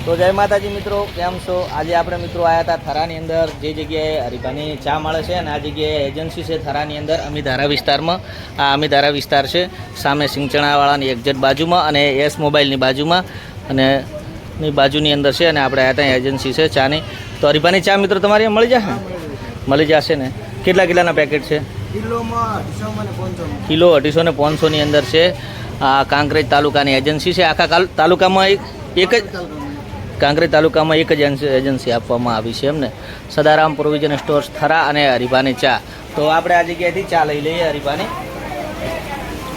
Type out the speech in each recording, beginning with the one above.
તો જય માતાજી મિત્રો, કેમ છો? આજે આપણે મિત્રો આવ્યા હતા થરાની અંદર, જે જગ્યાએ હરીભાની ચા મળે છે અને આ જગ્યાએ એજન્સી છે થરાની અંદર અમીધારા વિસ્તારમાં. આ અમીધારા વિસ્તાર છે, સામે સિંગચણાવાળાની એક્ઝેક્ટ બાજુમાં અને એસ મોબાઈલની બાજુમાં અને ની બાજુની અંદર છે. અને આપણે આવ્યા ત્યાં એજન્સી છે ચાની. તો હરીભાની ચા મિત્રો તમારી મળી જશે? મળી જશે ને? કેટલા કિલોના પેકેટ છે? કિલો 250 ને 500ની અંદર છે. આ કાંકરેજ તાલુકાની એજન્સી છે. આખા તાલુકામાં એક જ કાંકરેજ તાલુકામાં એક જ એજન્સી આપવામાં આવી છે એમને. સદારામ પ્રોવિઝન સ્ટોર્સ થરા અને હરીભાની ચા. તો આપણે આ જગ્યાએથી ચા લઈ લઈએ હરીભાની.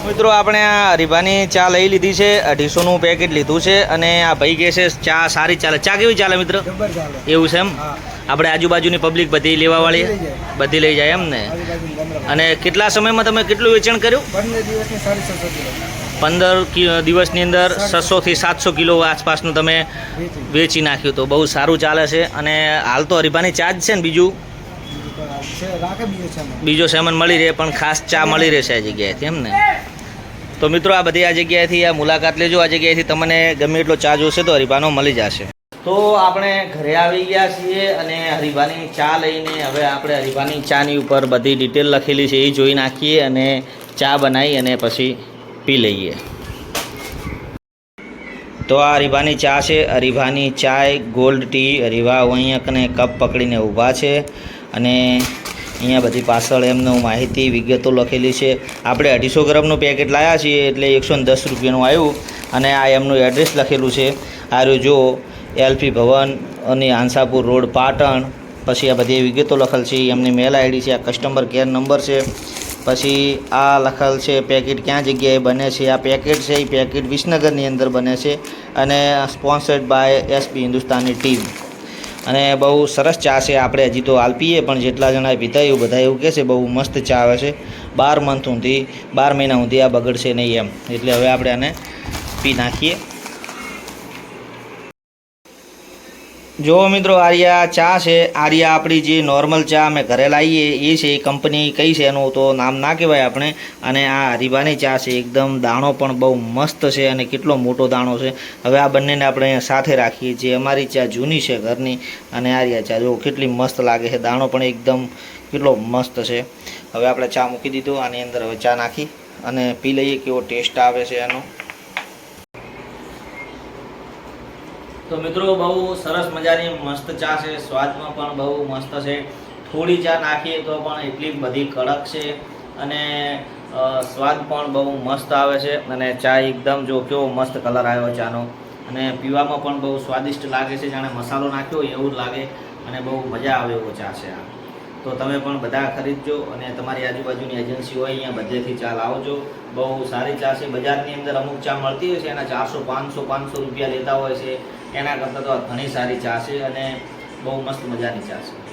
મિત્રો આપણે આ હરીભાની ચા લઈ લીધી છે, 250નું પેકેટ લીધું છે. અને આ ભાઈ કહે છે ચા સારી ચાલે. ચા કેવી ચાલે મિત્ર? એવું છે એમ? આપણે આજુબાજુની પબ્લિક બધી લેવાવાળી બધી લઈ જાય એમ ને? અને કેટલા સમયમાં તમે કેટલું વેચાણ કર્યું? 15 દિવસની અંદર 600 થી 700 કિલો આસપાસનું તમે વેચી નાખ્યું. તો બહુ સારું ચાલે છે. અને હાલ તો હરીભાની ચા જ છે ને? બીજો સેમન મળી રહે, પણ ખાસ ચા મળી રહેશે આ જગ્યાએથી એમ ને? તો મિત્રો આ બધી આ જગ્યાએથી આ મુલાકાત લેજો. આ જગ્યાએથી તમને ગમે એટલો ચા જોશે તો હરીભાનો મળી જશે. તો આપણે ઘરે આવી ગયા છીએ અને હરીભાની ચા લઈને હવે આપણે હરીભાની ચાની ઉપર બધી ડિટેલ લખેલી છે એ જોઈ નાખીએ અને ચા બનાવી અને પછી પી લઈએ. તો આ હરીભાની ચા છે, હરીભાની ચાય ગોલ્ડ ટી. હરીભા અહીંયા કને કપ પકડીને ઊભા છે અને અહીંયા બધી પાછળ એમનું માહિતી વિગતો લખેલી છે. આપણે 250 ગ્રામનું પેકેટ લાવ્યા છીએ એટલે 110 રૂપિયાનું આવ્યું. અને આ એમનું એડ્રેસ લખેલું છે. આ રહ્યું જો, એલપી ભવન અને હાંસાપુર રોડ, પાટણ. પછી આ બધી વિગતો લખેલ છે. એમની મેલ આઈડી છે, આ કસ્ટમર કેર નંબર છે. પછી આ લખેલ છે પેકેટ ક્યાં જગ્યાએ બને છે. આ પેકેટ છે એ પેકેટ વિસનગરની અંદર બને છે અને sponsored by SP Hindustani team. અને બહુ સરસ ચા છે. આપણે હજી તો હાલ પીએ, પણ જેટલા જણા પીતા એવું બધા એવું કહે છે બહુ મસ્ત ચા આવે છે. 12 મહિના સુધી આ બગડશે નહીં એમ. એટલે હવે આપણે આને પી નાખીએ. જો મિત્રો, આર્યા ચા છે. આર્યા આપણી જે નોર્મલ ચા અમે ઘરે લાવીએ એ છે. કંપની કઈ છે એનું તો નામ ના કહેવાય આપણે. અને આ હરીભાની ચા છે, એકદમ દાણો પણ બહુ મસ્ત છે અને કેટલો મોટો દાણો છે. હવે આ બંનેને આપણે અહીંયા સાથે રાખીએ. જે અમારી ચા જૂની છે ઘરની અને આર્યા ચા જો કેટલી મસ્ત લાગે છે. દાણો પણ એકદમ કેટલો મસ્ત છે. હવે આપણે ચા મૂકી દીધો. આની અંદર હવે ચા નાખી અને પી લઈએ કેવો ટેસ્ટ આવે છે એનો. તો મિત્રો બહુ સરસ મજાની મસ્ત ચા છે. સ્વાદમાં પણ બહુ મસ્ત છે. થોડી ચા નાખીએ તો પણ એટલી બધી કડક છે અને સ્વાદ પણ બહુ મસ્ત આવે છે. અને ચા એકદમ જો કેવો મસ્ત કલર આવ્યો ચાનો. અને પીવામાં પણ બહુ સ્વાદિષ્ટ લાગે છે, જાણે મસાલો નાખ્યો એવું જ લાગે અને બહુ મજા આવે એવો ચા છે આ. તો તમે પણ બધા ખરીદજો અને તમારી આજુબાજુની એજન્સી હોય અહીંયા બધેથી ચા લાવજો. બહુ સારી ચા છે. બજારની અંદર અમુક ચા મળતી હોય છે એના 400 500 રૂપિયા લેતા હોય છે. એના કરતાં તો ઘણી સારી ચા છે અને બહુ મસ્ત મજાની ચા છે.